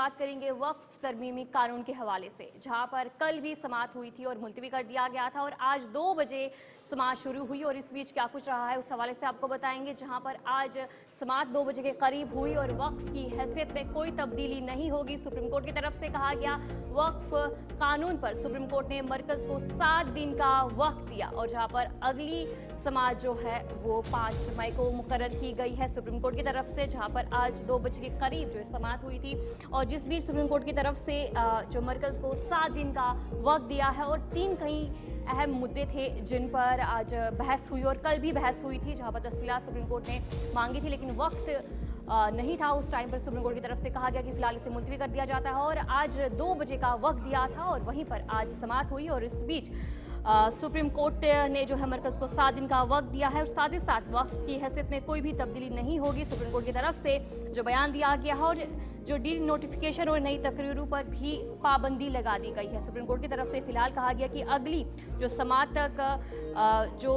बात करेंगे वक्फ तरमीमी कानून के हवाले से, जहां पर कल भी समाअत हुई थी और मुलतवी कर दिया गया था और आज 2 बजे समाअत शुरू हुई और इस बीच क्या कुछ रहा है उस हवाले से आपको बताएंगे। जहां पर आज समाअत 2 बजे के करीब हुई और वक्फ की हैसियत में कोई तब्दीली नहीं होगी। सुप्रीम कोर्ट की तरफ से कहा गया वक्फ कानून पर सुप्रीम कोर्ट ने मरकज को 7 दिन का वक्त दिया और जहां पर अगली समाअत जो है वो 5 मई को मुकर्रर की गई है सुप्रीम कोर्ट की तरफ से, जहां पर आज 2 बजे के करीब जो समाअत हुई थी और जिस बीच सुप्रीम कोर्ट की तरफ से जो मरकज को 7 दिन का वक्त दिया है और 3 कई अहम मुद्दे थे जिन पर आज बहस हुई और कल भी बहस हुई थी, जहां पर तफसीलात सुप्रीम कोर्ट ने मांगी थी लेकिन वक्त नहीं था उस टाइम पर। सुप्रीम कोर्ट की तरफ से कहा गया कि फिलहाल इसे मुलतवी कर दिया जाता है और आज 2 बजे का वक्त दिया था और वहीं पर आज समाअत हुई और इस बीच सुप्रीम कोर्ट ने जो है मरकज को 7 दिन का वक्त दिया है और साथ ही साथ वक्त की हैसियत में कोई भी तब्दीली नहीं होगी। सुप्रीम कोर्ट की तरफ से जो बयान दिया गया है और जो डी नोटिफिकेशन और नई तकरीरों पर भी पाबंदी लगा दी गई है। सुप्रीम कोर्ट की तरफ से फिलहाल कहा गया कि अगली जो समाअत तक जो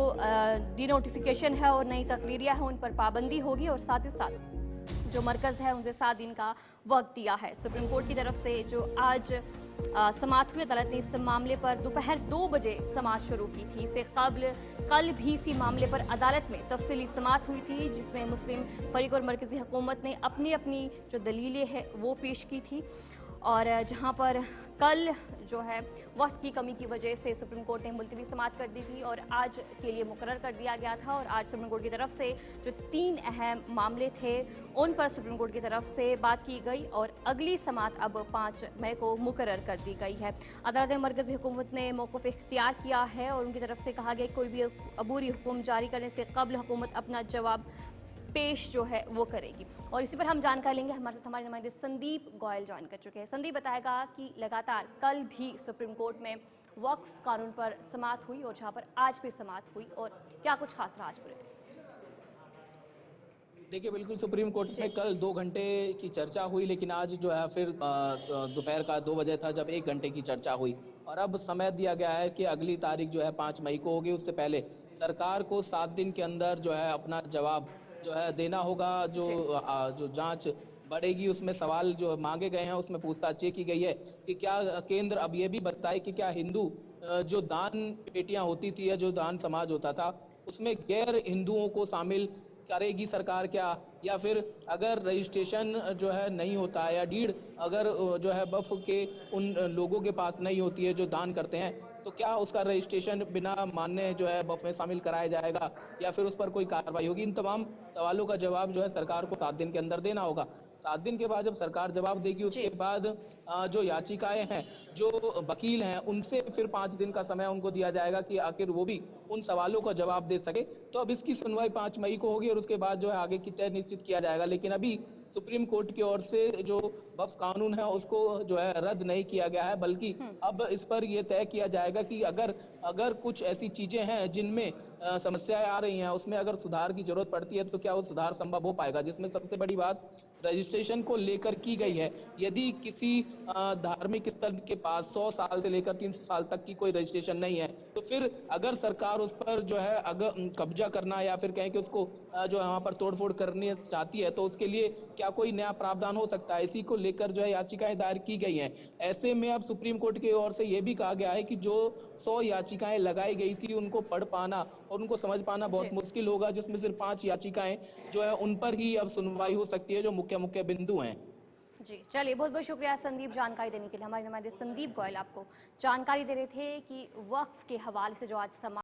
डी नोटिफिकेशन है और नई तकरीरियाँ हैं उन पर पाबंदी होगी और साथ ही साथ जो मरकज है उनसे 7 दिन का वक्त दिया है। सुप्रीम कोर्ट की तरफ से जो आज समाअत हुई, अदालत ने इस मामले पर दोपहर 2 बजे समाअत शुरू की थी। इससे कबल कल भी इसी मामले पर अदालत में तफसीली समाअत हुई थी जिसमें मुस्लिम फरीक और मरकजी हुकूमत ने अपनी अपनी जो दलीलें हैं वो पेश की थी और जहां पर कल जो है वक्त की कमी की वजह से सुप्रीम कोर्ट ने मुलतवी समाअत कर दी थी और आज के लिए मुकर्रर कर दिया गया था और आज सुप्रीम कोर्ट की तरफ से जो 3 अहम मामले थे उन पर सुप्रीम कोर्ट की तरफ से बात की गई और अगली समाअत अब 5 मई को मुकर्रर कर दी गई है। अदालत मरकजी हुकूमत ने मौक़िफ़ इख्तियार किया है और उनकी तरफ से कहा गया कोई भी अबूरी हुक्म जारी करने से कबल हुकूमत अपना जवाब पेश जो है वो करेगी और इसी पर हम जानकारी लेंगे। हमारे साथ हमारे नुमाइंदे संदीप गोयल ज्वाइन कर चुके हैं। संदीप बताएगा कि लगातार कल भी सुप्रीम कोर्ट में वक्फ कानून पर समाअत हुई और जहां पर आज भी समाअत हुई और क्या कुछ खास रहा आज पूरे दिन? देखिए, बिल्कुल सुप्रीम कोर्ट में कल 2 घंटे की चर्चा हुई लेकिन आज जो है फिर दोपहर का 2 बजे था जब 1 घंटे की चर्चा हुई और अब समय दिया गया है कि अगली तारीख जो है 5 मई को होगी। उससे पहले सरकार को 7 दिन के अंदर जो है अपना जवाब जो है देना होगा। जो जांच बढ़ेगी उसमें सवाल जो मांगे गए हैं उसमें पूछताछ ये की गई है कि क्या केंद्र अब ये भी बताए कि क्या हिंदू जो दान पेटियां होती थी या जो दान समाज होता था उसमें गैर हिंदुओं को शामिल करेगी सरकार क्या, या फिर अगर रजिस्ट्रेशन जो है नहीं होता है या डीड अगर जो है वक्फ के उन लोगों के पास नहीं होती है जो दान करते हैं तो क्या उसका रजिस्ट्रेशन बिना मान्य जो है वक्फ में शामिल कराया जाएगा या फिर उस पर कोई कार्रवाई होगी। इन तमाम सवालों का जवाब जो है सरकार को 7 दिन के अंदर देना होगा। 7 दिन के बाद जब सरकार जवाब देगी उसके बाद जो याचिकाएं हैं जो वकील हैं उनसे फिर 5 दिन का समय उनको दिया जाएगा कि आखिर वो भी उन सवालों का जवाब दे सके। तो अब इसकी सुनवाई 5 मई को होगी और उसके बाद जो है आगे की तय निश्चित किया जाएगा। लेकिन अभी सुप्रीम कोर्ट की ओर से जो वक्फ कानून है उसको जो है रद्द नहीं किया गया है बल्कि अब इस पर यह तय किया जाएगा कि अगर कुछ ऐसी चीजें हैं जिनमें समस्याएं आ रही हैं उसमें अगर सुधार की जरूरत पड़ती है तो क्या वो सुधार संभव हो पाएगा। जिसमें सबसे बड़ी बात रजिस्ट्रेशन को लेकर की गई है। यदि किसी धार्मिक स्थल के पास 100 साल से लेकर 300 साल तक की कोई रजिस्ट्रेशन नहीं है तो फिर अगर सरकार उस पर जो है अगर कब्जा करना या फिर कहें कि उसको जो वहां पर तोड़फोड़ करनी चाहती है तो उसके लिए क्या कोई नया प्रावधान हो सकता है। इसी को लेकर जो है याचिकाएं दायर की गई हैं। ऐसे में अब सुप्रीम कोर्ट की ओर से यह भी कहा गया है कि जो 100 याचिकाएं लगाई गई थी उनको पढ़ पाना और उनको समझ पाना बहुत मुश्किल होगा, जिसमें सिर्फ 5 याचिकाएं जो है उन पर ही अब सुनवाई हो सकती है जो मुख्य बिंदु हैं। जी चलिए, बहुत बहुत शुक्रिया संदीप जानकारी देने के लिए। हमारे नुमाइंदे संदीप गोयल आपको जानकारी दे रहे थे कि वक्फ के हवाले से जो आज